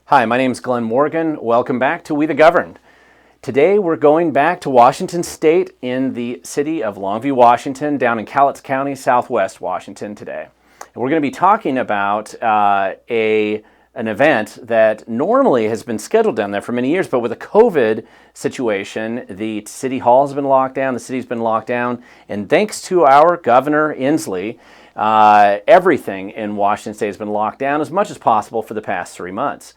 Hi, my name is Glenn Morgan. Welcome back to We the Governed. Today we're going back to Washington State in the city of Longview, Washington, down in Cowlitz County, Southwest Washington today. And we're going to be talking about an event that normally has been scheduled down there for many years, but with the COVID situation, the city hall has been locked down, the city's been locked down, and thanks to our Governor Inslee, everything in Washington State has been locked down as much as possible for the past 3 months.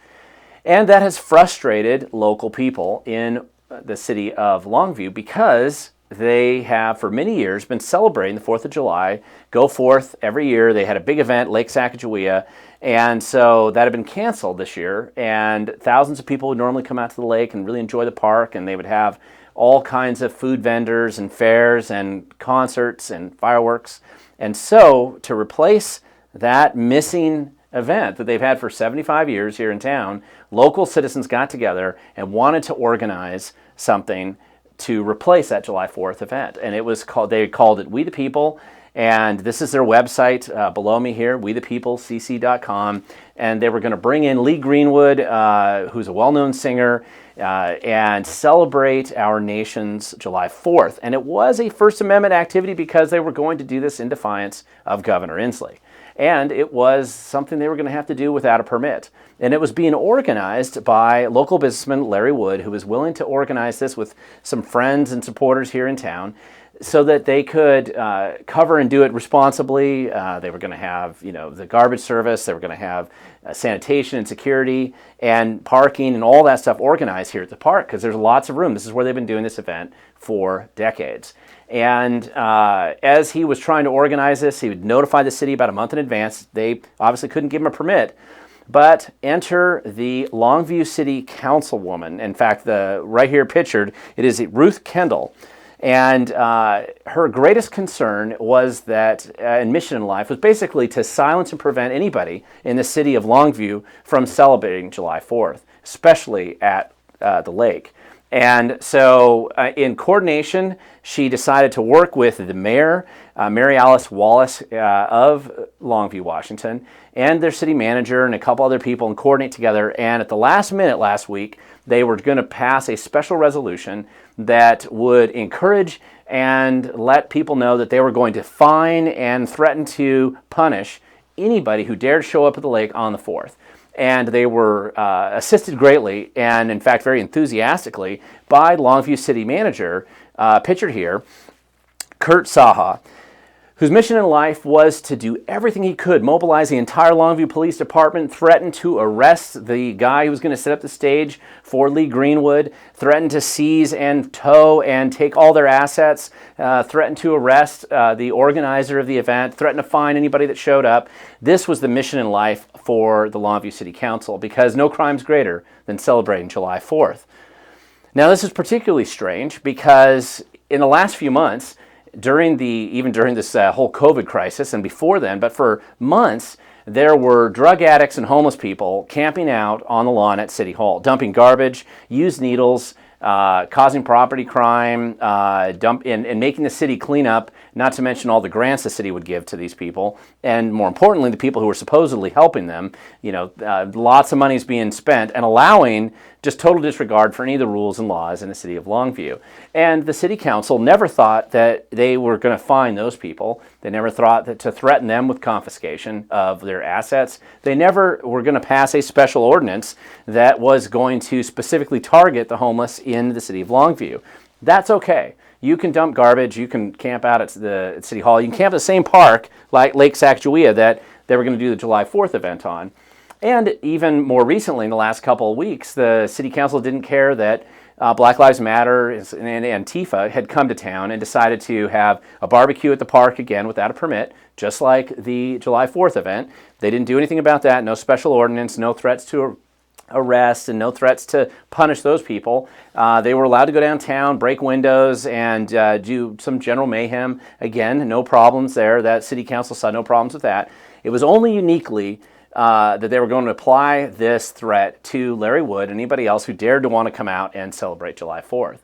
And that has frustrated local people in the city of Longview because they have for many years been celebrating the 4th of July, go forth every year. They had a big event, Lake Sacajawea, and so that had been canceled this year. And thousands of people would normally come out to the lake and really enjoy the park, and they would have all kinds of food vendors and fairs and concerts and fireworks. And so to replace that missing event that they've had for 75 years here in town, local citizens got together and wanted to organize something to replace that July 4th event. And it was called, they called it We the People, and this is their website below me here, wethepeoplecc.com. And they were going to bring in Lee Greenwood, who's a well-known singer, and celebrate our nation's July 4th. And it was a First Amendment activity because they were going to do this in defiance of Governor Inslee. And it was something they were going to have to do without a permit. And it was being organized by local businessman Larry Wood, who was willing to organize this with some friends and supporters here in town so that they could cover and do it responsibly. They were going to have, the garbage service. They were going to have sanitation and security and parking and all that stuff organized here at the park because there's lots of room. This is where they've been doing this event for decades. And as he was trying to organize this, he would notify the city about a month in advance. They obviously couldn't give him a permit. But enter the Longview City Councilwoman. In fact, right here pictured, it is Ruth Kendall. And her greatest concern was that, and mission in life, was basically to silence and prevent anybody in the city of Longview from celebrating July 4th, especially at the lake. And so in coordination, she decided to work with the mayor, Mary Alice Wallace of Longview, Washington, and their city manager and a couple other people and coordinate together. And at the last minute last week, they were going to pass a special resolution that would encourage and let people know that they were going to fine and threaten to punish anybody who dared show up at the lake on the 4th. And they were assisted greatly and, in fact, very enthusiastically by Longview City Manager, pictured here, Kurt Saha, whose mission in life was to do everything he could, mobilize the entire Longview Police Department, threatened to arrest the guy who was going to set up the stage for Lee Greenwood, threatened to seize and tow and take all their assets, threatened to arrest the organizer of the event, threatened to fine anybody that showed up. This was the mission in life for the Longview City Council because no crime's greater than celebrating July 4th. Now, this is particularly strange because in the last few months, even during this whole COVID crisis and before then, but for months, there were drug addicts and homeless people camping out on the lawn at City Hall, dumping garbage, used needles, causing property crime, and making the city clean up, not to mention all the grants the city would give to these people, and more importantly, the people who were supposedly helping them. Lots of money is being spent and allowing just total disregard for any of the rules and laws in the city of Longview. And the city council never thought that they were going to fine those people. They never thought that to threaten them with confiscation of their assets. They never were going to pass a special ordinance that was going to specifically target the homeless in the city of Longview. That's okay. You can dump garbage, you can camp out at City Hall, you can camp at the same park like Lake Sacajawea that they were going to do the July 4th event on. And even more recently, in the last couple of weeks, the city council didn't care that Black Lives Matter and Antifa had come to town and decided to have a barbecue at the park again without a permit, just like the July 4th event. They didn't do anything about that, no special ordinance, no threats to arrest, and no threats to punish those people. They were allowed to go downtown, break windows, and do some general mayhem. Again, no problems there. That city council saw no problems with that. It was only uniquely that they were going to apply this threat to Larry Wood and anybody else who dared to want to come out and celebrate July 4th.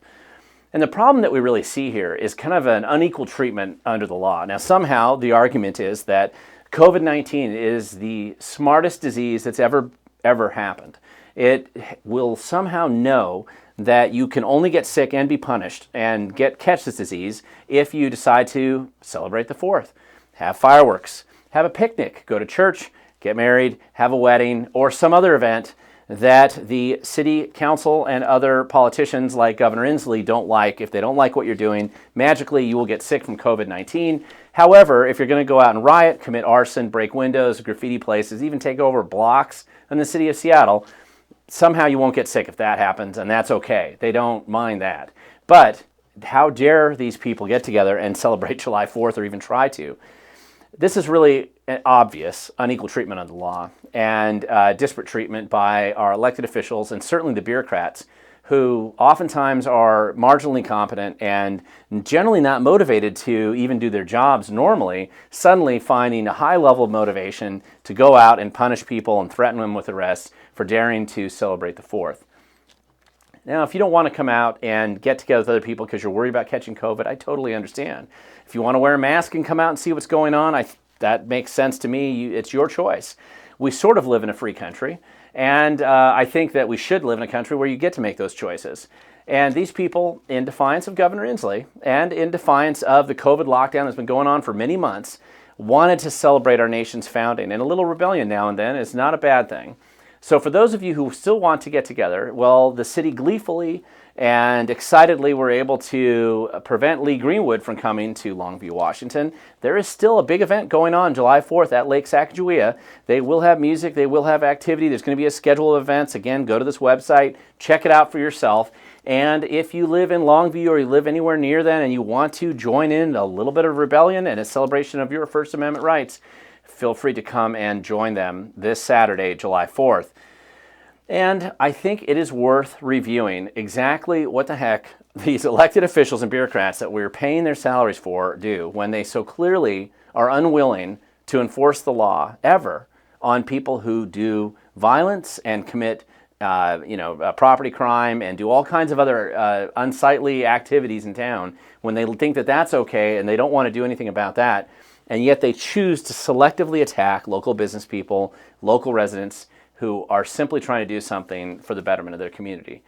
And the problem that we really see here is kind of an unequal treatment under the law. Now, somehow the argument is that COVID-19 is the smartest disease that's ever happened. it will somehow know that you can only get sick and be punished and catch this disease if you decide to celebrate the 4th, have fireworks, have a picnic, go to church, get married, have a wedding, or some other event that the city council and other politicians like Governor Inslee don't like. If they don't like what you're doing, magically you will get sick from COVID-19. However, if you're going to go out and riot, commit arson, break windows, graffiti places, even take over blocks in the city of Seattle, somehow you won't get sick if that happens, and that's okay. They don't mind that. But how dare these people get together and celebrate July 4th or even try to? This is really obvious unequal treatment under the law and disparate treatment by our elected officials and certainly the bureaucrats who oftentimes are marginally competent and generally not motivated to even do their jobs normally, suddenly finding a high level of motivation to go out and punish people and threaten them with arrests for daring to celebrate the 4th. Now, if you don't want to come out and get together with other people because you're worried about catching COVID, I totally understand. If you want to wear a mask and come out and see what's going on, that makes sense to me. It's your choice. We sort of live in a free country, and I think that we should live in a country where you get to make those choices. And these people, in defiance of Governor Inslee and in defiance of the COVID lockdown that's been going on for many months, wanted to celebrate our nation's founding. And a little rebellion now and then is not a bad thing. So for those of you who still want to get together, well, the city gleefully and excitedly were able to prevent Lee Greenwood from coming to Longview, Washington. There is still a big event going on July 4th at Lake Sacajawea. They will have music, they will have activity. There's going to be a schedule of events. Again, go to this website, check it out for yourself. And if you live in Longview or you live anywhere near that and you want to join in a little bit of rebellion and a celebration of your First Amendment rights, feel free to come and join them this Saturday, July 4th. And I think it is worth reviewing exactly what the heck these elected officials and bureaucrats that we're paying their salaries for do when they so clearly are unwilling to enforce the law ever on people who do violence and commit property crime and do all kinds of other unsightly activities in town when they think that that's okay and they don't want to do anything about that. And yet they choose to selectively attack local business people, local residents who are simply trying to do something for the betterment of their community.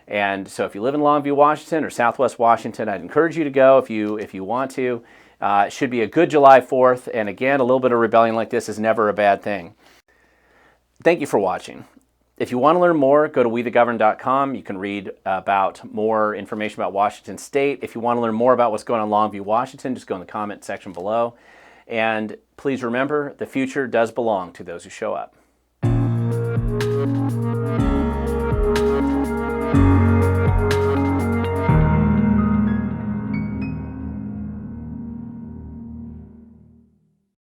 And so if you live in Longview, Washington or Southwest Washington, I'd encourage you to go if you want to. It should be a good July 4th. And again, a little bit of rebellion like this is never a bad thing. Thank you for watching. If you want to learn more, go to wethegovern.com. You can read about more information about Washington State. If you want to learn more about what's going on in Longview, Washington, just go in the comment section below. And please remember, the future does belong to those who show up.